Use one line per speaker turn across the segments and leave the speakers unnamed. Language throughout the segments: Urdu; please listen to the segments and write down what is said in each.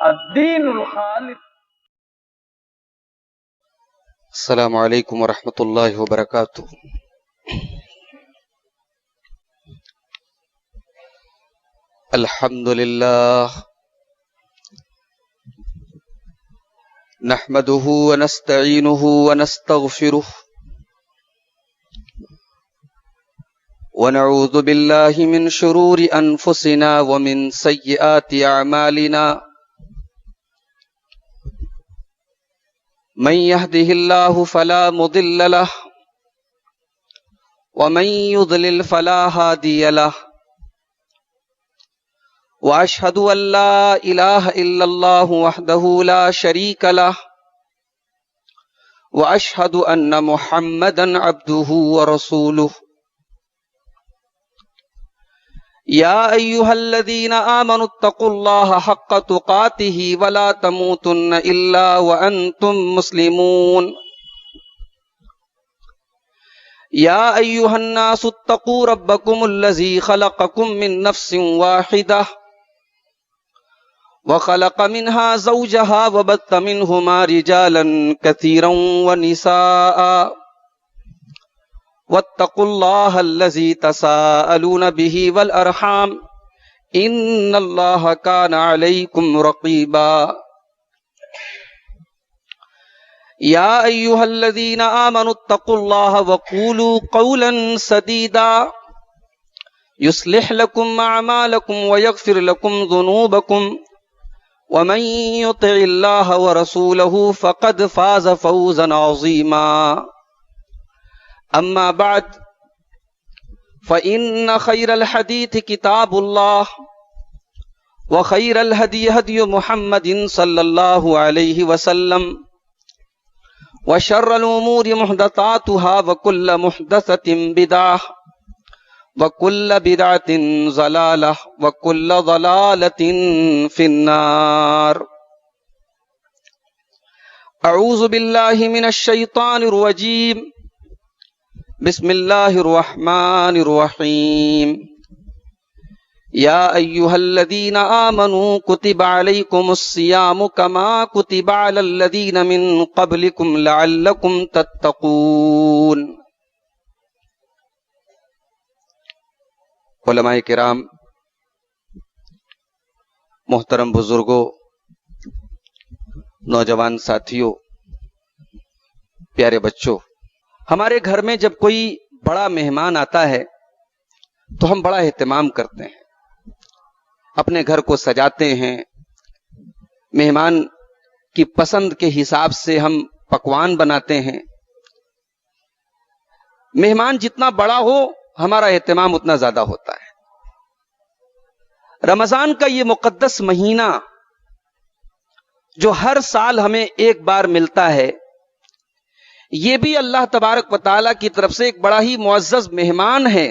الدین الخالص.
السلام علیکم ورحمۃ اللہ وبرکاتہ. الحمد للہ نحمده ونستعینه ونستغفره ونعوذ باللہ من شرور انفسنا ومن سیئات اعمالنا من يهده الله فلا مضل له ومن يضلل فلا هادي له واشهد ان لا اله الا الله وحده لا شريك له واشهد ان محمدا عبده ورسوله. يا ايها الذين آمنوا اتقوا الله حق تقاته ولا تموتن الا وانتم مسلمون. يا ايها الناس اتقوا ربكم الذي خلقكم من نفس واحدة وخلق منها زوجها وبث منهما رجالا كثيرا ونساء واتقوا الله الذي تساءلون به والأرحام إن الله كان عليكم رقيبا. يا أيها الذين آمنوا اتقوا الله وقولوا قولا سديدا يصلح لكم أعمالكم ويغفر لكم ذنوبكم ومن يطع الله ورسوله فقد فاز فوزا عظيما. أما بعد فإن خير الحديث كتاب الله وخير الهدي هدي محمد صلى الله عليه وسلم وشر الأمور محدثاتها وكل محدثة بدعة وكل بدعة ضلالة وكل ضلالة في النار. أعوذ بالله من الشيطان الرجيم. بسم الله الرحمن الرحيم. يا أيها الذين آمنوا كتب عليكم الصيام كما كتب على الذين من قبلكم لعلكم تتقون. علماء کرام، محترم بزرگوں، نوجوان ساتھیوں، پیارے بچوں، ہمارے گھر میں جب کوئی بڑا مہمان آتا ہے تو ہم بڑا اہتمام کرتے ہیں، اپنے گھر کو سجاتے ہیں، مہمان کی پسند کے حساب سے ہم پکوان بناتے ہیں. مہمان جتنا بڑا ہو ہمارا اہتمام اتنا زیادہ ہوتا ہے. رمضان کا یہ مقدس مہینہ جو ہر سال ہمیں ایک بار ملتا ہے، یہ بھی اللہ تبارک و تعالیٰ کی طرف سے ایک بڑا ہی معزز مہمان ہے،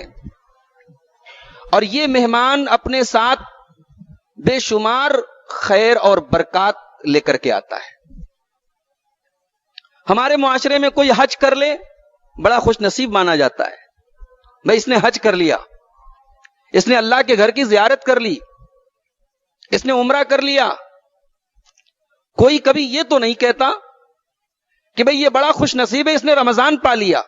اور یہ مہمان اپنے ساتھ بے شمار خیر اور برکات لے کر کے آتا ہے. ہمارے معاشرے میں کوئی حج کر لے بڑا خوش نصیب مانا جاتا ہے. بھائی اس نے حج کر لیا، اس نے اللہ کے گھر کی زیارت کر لی، اس نے عمرہ کر لیا. کوئی کبھی یہ تو نہیں کہتا کہ بھئی یہ بڑا خوش نصیب ہے، اس نے رمضان پا لیا،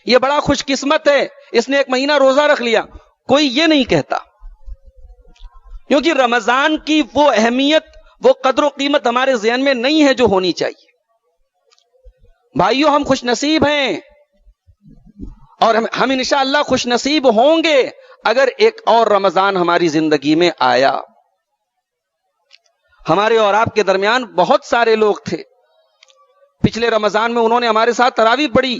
یہ بڑا خوش قسمت ہے، اس نے ایک مہینہ روزہ رکھ لیا. کوئی یہ نہیں کہتا، کیونکہ رمضان کی وہ اہمیت، وہ قدر و قیمت ہمارے ذہن میں نہیں ہے جو ہونی چاہیے. بھائیوں، ہم خوش نصیب ہیں، اور ہم انشاءاللہ خوش نصیب ہوں گے اگر ایک اور رمضان ہماری زندگی میں آیا. ہمارے اور آپ کے درمیان بہت سارے لوگ تھے، پچھلے رمضان میں انہوں نے ہمارے ساتھ تراویح پڑھی،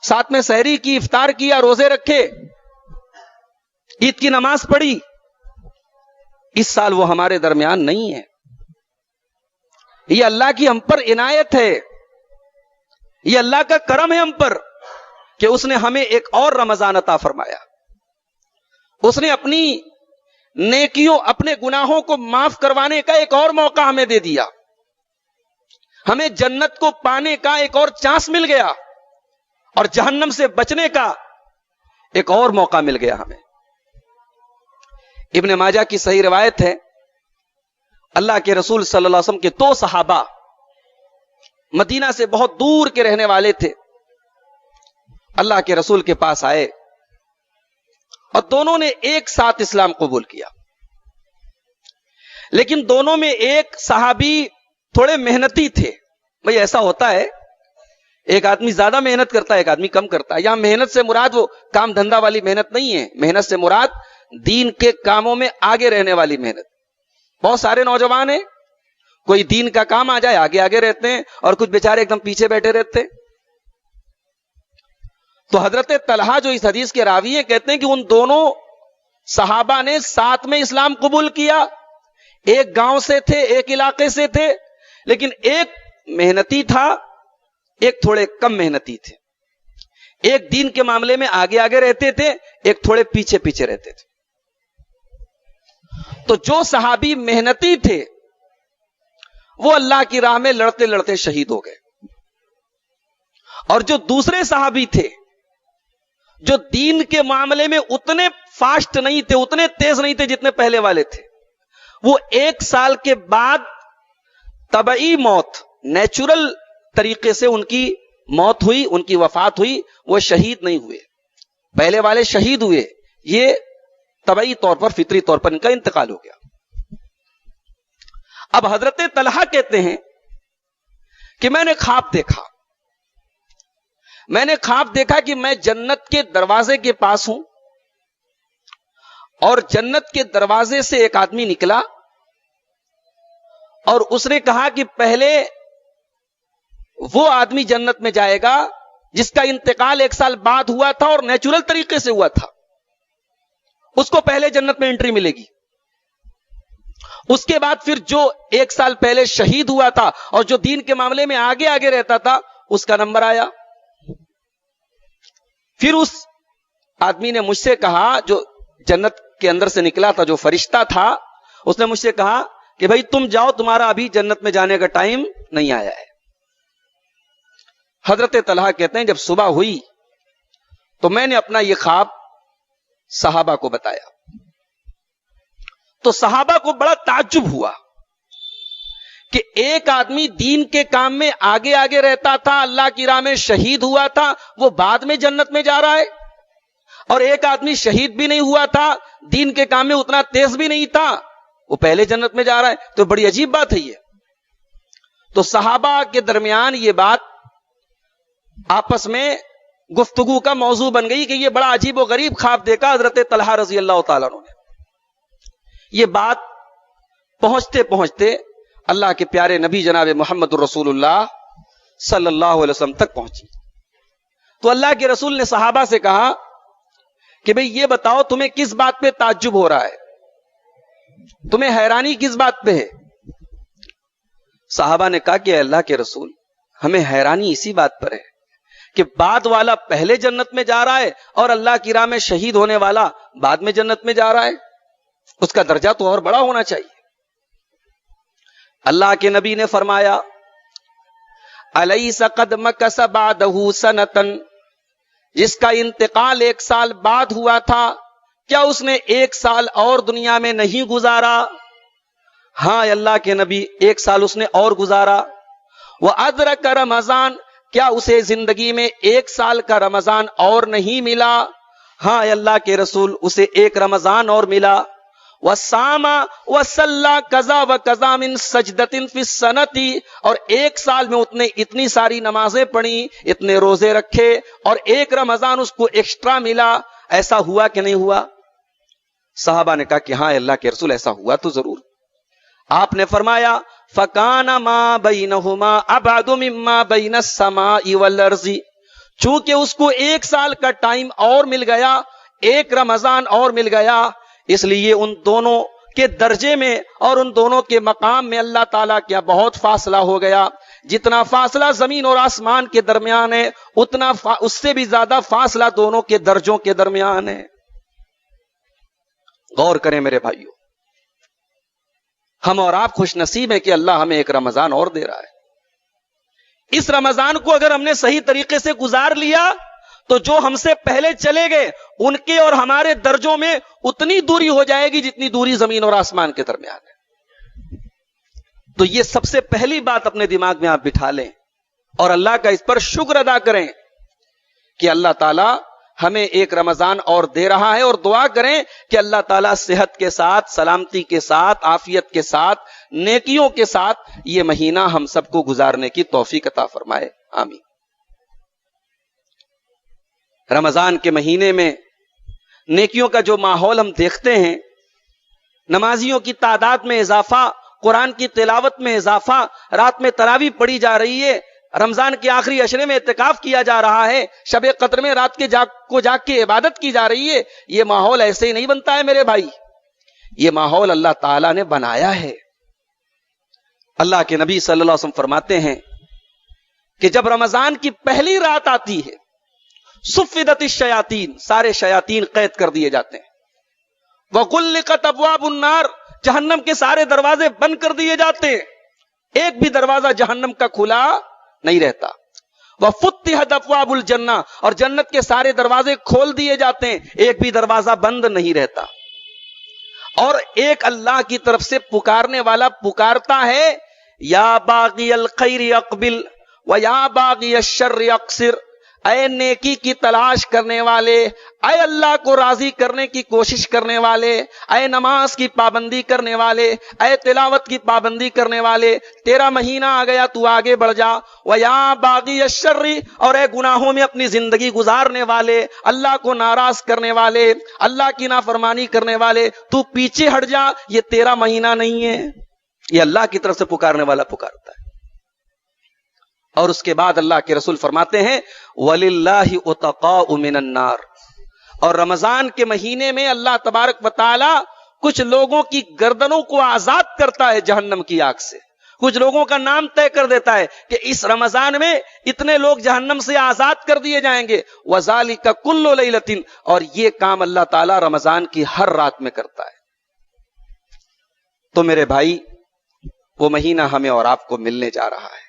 ساتھ میں سحری کی، افطار کیا، روزے رکھے، عید کی نماز پڑھی. اس سال وہ ہمارے درمیان نہیں ہے. یہ اللہ کی ہم پر عنایت ہے، یہ اللہ کا کرم ہے ہم پر کہ اس نے ہمیں ایک اور رمضان عطا فرمایا. اس نے اپنی نیکیوں، اپنے گناہوں کو معاف کروانے کا ایک اور موقع ہمیں دے دیا. ہمیں جنت کو پانے کا ایک اور چانس مل گیا، اور جہنم سے بچنے کا ایک اور موقع مل گیا ہمیں. ابن ماجہ کی صحیح روایت ہے اللہ کے رسول صلی اللہ علیہ وسلم کے 2 صحابہ مدینہ سے بہت دور کے رہنے والے تھے، اللہ کے رسول کے پاس آئے اور دونوں نے ایک ساتھ اسلام قبول کیا، لیکن دونوں میں ایک صحابی تھوڑے محنتی تھے۔ بھئی ایسا ہوتا ہے، ایک آدمی زیادہ محنت کرتا ہے، ایک آدمی کم کرتا ہے۔ یہاں محنت سے مراد وہ کام دھندا والی محنت نہیں ہے، محنت سے مراد دین کے کاموں میں آگے رہنے والی محنت۔ بہت سارے نوجوان ہیں، کوئی دین کا کام آ جائے آگے آگے رہتے ہیں، اور کچھ بیچارے ایک دم پیچھے بیٹھے رہتے ہیں۔ تو حضرت طلحہ جو اس حدیث کے راوی ہیں کہتے ہیں کہ ان دونوں صحابہ نے ساتھ میں اسلام قبول کیا، ایک گاؤں سے تھے، ایک علاقے سے تھے، لیکن ایک محنتی تھا، ایک تھوڑے کم محنتی تھے، ایک دین کے معاملے میں آگے آگے رہتے تھے، ایک تھوڑے پیچھے پیچھے رہتے تھے۔ تو جو صحابی محنتی تھے وہ اللہ کی راہ میں لڑتے لڑتے شہید ہو گئے، اور جو دوسرے صحابی تھے جو دین کے معاملے میں اتنے فاسٹ نہیں تھے، اتنے تیز نہیں تھے جتنے پہلے والے تھے، وہ 1 سال کے بعد طبعی موت، نیچرل طریقے سے ان کی موت ہوئی، ان کی وفات ہوئی، وہ شہید نہیں ہوئے۔ پہلے والے شہید ہوئے، یہ طبعی طور پر، فطری طور پر ان کا انتقال ہو گیا۔ اب حضرت طلحہ کہتے ہیں کہ میں نے خواب دیکھا کہ میں جنت کے دروازے کے پاس ہوں، اور جنت کے دروازے سے ایک آدمی نکلا اور اس نے کہا کہ پہلے وہ آدمی جنت میں جائے گا جس کا انتقال 1 سال بعد ہوا تھا اور نیچرل طریقے سے ہوا تھا، اس کو پہلے جنت میں انٹری ملے گی۔ اس کے بعد پھر جو 1 سال پہلے شہید ہوا تھا اور جو دین کے معاملے میں آگے آگے رہتا تھا، اس کا نمبر آیا۔ پھر اس آدمی نے مجھ سے کہا، جو جنت کے اندر سے نکلا تھا، جو فرشتہ تھا، اس نے مجھ سے کہا کہ بھائی تم جاؤ، تمہارا ابھی جنت میں جانے کا ٹائم نہیں آیا ہے۔ حضرت طلحہ کہتے ہیں جب صبح ہوئی تو میں نے اپنا یہ خواب صحابہ کو بتایا، تو صحابہ کو بڑا تعجب ہوا کہ ایک آدمی دین کے کام میں آگے آگے رہتا تھا، اللہ کی راہ میں شہید ہوا تھا، وہ بعد میں جنت میں جا رہا ہے، اور ایک آدمی شہید بھی نہیں ہوا تھا، دین کے کام میں اتنا تیز بھی نہیں تھا، وہ پہلے جنت میں جا رہا ہے۔ تو بڑی عجیب بات ہے یہ۔ تو صحابہ کے درمیان یہ بات آپس میں گفتگو کا موضوع بن گئی کہ یہ بڑا عجیب و غریب خواب دیکھا حضرت طلحہ رضی اللہ تعالیٰ عنہ نے۔ یہ بات پہنچتے پہنچتے اللہ کے پیارے نبی جناب محمد الرسول اللہ صلی اللہ علیہ وسلم تک پہنچی۔ تو اللہ کے رسول نے صحابہ سے کہا کہ بھئی یہ بتاؤ تمہیں کس بات پہ تعجب ہو رہا ہے، تمہیں حیرانی کس بات پہ ہے؟ صحابہ نے کہا کہ اللہ کے رسول، ہمیں حیرانی اسی بات پر ہے کہ بعد والا پہلے جنت میں جا رہا ہے اور اللہ کی راہ میں شہید ہونے والا بعد میں جنت میں جا رہا ہے، اس کا درجہ تو اور بڑا ہونا چاہیے۔ اللہ کے نبی نے فرمایا الیس قد مکث بعدہ سنۃ، جس کا انتقال 1 سال بعد ہوا تھا، کیا اس نے 1 سال اور دنیا میں نہیں گزارا؟ ہاں اللہ کے نبی، 1 سال اس نے اور گزارا۔ وَأَدْرَكَ رمضان، کیا اسے زندگی میں 1 سال کا رمضان اور نہیں ملا؟ ہاں اللہ کے رسول، اسے 1 رمضان اور ملا۔ وَصَامَ وَصَلَّى كَذَا وَكَذَا مِن سَجْدَةٍ فِي السَّنَةِ، اور 1 سال میں اتنی ساری نمازیں پڑھی، اتنے روزے رکھے، اور 1 رمضان اس کو ایکسٹرا ملا۔ ایسا ہوا کہ نہیں ہوا؟ صحابہ نے کہا کہ ہاں اللہ کے رسول، ایسا ہوا تو ضرور۔ آپ نے فرمایا فَكَانَ مَا بَيْنَهُمَا أَبْعَدُ مِمَّا بَيْنَ السَّمَاءِ وَالْأَرْضِ، چونکہ اس کو 1 سال کا ٹائم اور مل گیا، 1 رمضان اور مل گیا، اس لیے ان دونوں کے درجے میں اور ان دونوں کے مقام میں اللہ تعالیٰ کیا بہت فاصلہ ہو گیا۔ جتنا فاصلہ زمین اور آسمان کے درمیان ہے، اتنا اس سے بھی زیادہ فاصلہ دونوں کے درجوں کے درمیان ہے۔ غور کریں میرے بھائیوں، ہم اور آپ خوش نصیب ہیں کہ اللہ ہمیں 1 رمضان اور دے رہا ہے۔ اس رمضان کو اگر ہم نے صحیح طریقے سے گزار لیا تو جو ہم سے پہلے چلے گئے ان کے اور ہمارے درجوں میں اتنی دوری ہو جائے گی جتنی دوری زمین اور آسمان کے درمیان ہے۔ تو یہ سب سے پہلی بات اپنے دماغ میں آپ بٹھا لیں اور اللہ کا اس پر شکر ادا کریں کہ اللہ تعالی ہمیں ایک رمضان اور دے رہا ہے، اور دعا کریں کہ اللہ تعالیٰ صحت کے ساتھ، سلامتی کے ساتھ، عافیت کے ساتھ، نیکیوں کے ساتھ یہ مہینہ ہم سب کو گزارنے کی توفیق عطا فرمائے، آمین۔ رمضان کے مہینے میں نیکیوں کا جو ماحول ہم دیکھتے ہیں، نمازیوں کی تعداد میں اضافہ، قرآن کی تلاوت میں اضافہ، رات میں تراویح پڑھی جا رہی ہے، رمضان کے آخری عشرے میں اعتکاف کیا جا رہا ہے، شب قدر میں رات کے جاگ کے عبادت کی جا رہی ہے۔ یہ ماحول ایسے ہی نہیں بنتا ہے میرے بھائی، یہ ماحول اللہ تعالیٰ نے بنایا ہے۔ اللہ کے نبی صلی اللہ علیہ وسلم فرماتے ہیں کہ جب رمضان کی پہلی رات آتی ہے، صفدت الشیاطین، سارے شیاطین قید کر دیے جاتے ہیں، وغلقت ابواب النار، جہنم کے سارے دروازے بند کر دیے جاتے ہیں، ایک بھی دروازہ جہنم کا کھلا نہیں رہتا، وفتحت ابواب الجنہ، اور جنت کے سارے دروازے کھول دیے جاتے ہیں، ایک بھی دروازہ بند نہیں رہتا، اور ایک اللہ کی طرف سے پکارنے والا پکارتا ہے، یا باغی الخیر اقبل و یا باغی الشر اقصر، اے نیکی کی تلاش کرنے والے، اے اللہ کو راضی کرنے کی کوشش کرنے والے، اے نماز کی پابندی کرنے والے، اے تلاوت کی پابندی کرنے والے، تیرا مہینہ آ گیا، تو آگے بڑھ جا، وَيَا بَاغِيَ الشَّرِّ، اور اے گناہوں میں اپنی زندگی گزارنے والے، اللہ کو ناراض کرنے والے، اللہ کی نافرمانی کرنے والے، تو پیچھے ہٹ جا، یہ تیرا مہینہ نہیں ہے۔ یہ اللہ کی طرف سے پکارنے والا پکارتا ہے۔ اور اس کے بعد اللہ کے رسول فرماتے ہیں وَلِلَّهِ عُتَقَاءُ مِنَ النَّارِ، اور رمضان کے مہینے میں اللہ تبارک و تعالی کچھ لوگوں کی گردنوں کو آزاد کرتا ہے جہنم کی آگ سے، کچھ لوگوں کا نام طے کر دیتا ہے کہ اس رمضان میں اتنے لوگ جہنم سے آزاد کر دیے جائیں گے، وَذَلِكَ كُلُّ لَيْلَةٍ، اور یہ کام اللہ تعالی رمضان کی ہر رات میں کرتا ہے۔ تو میرے بھائی، وہ مہینہ ہمیں اور آپ کو ملنے جا رہا ہے۔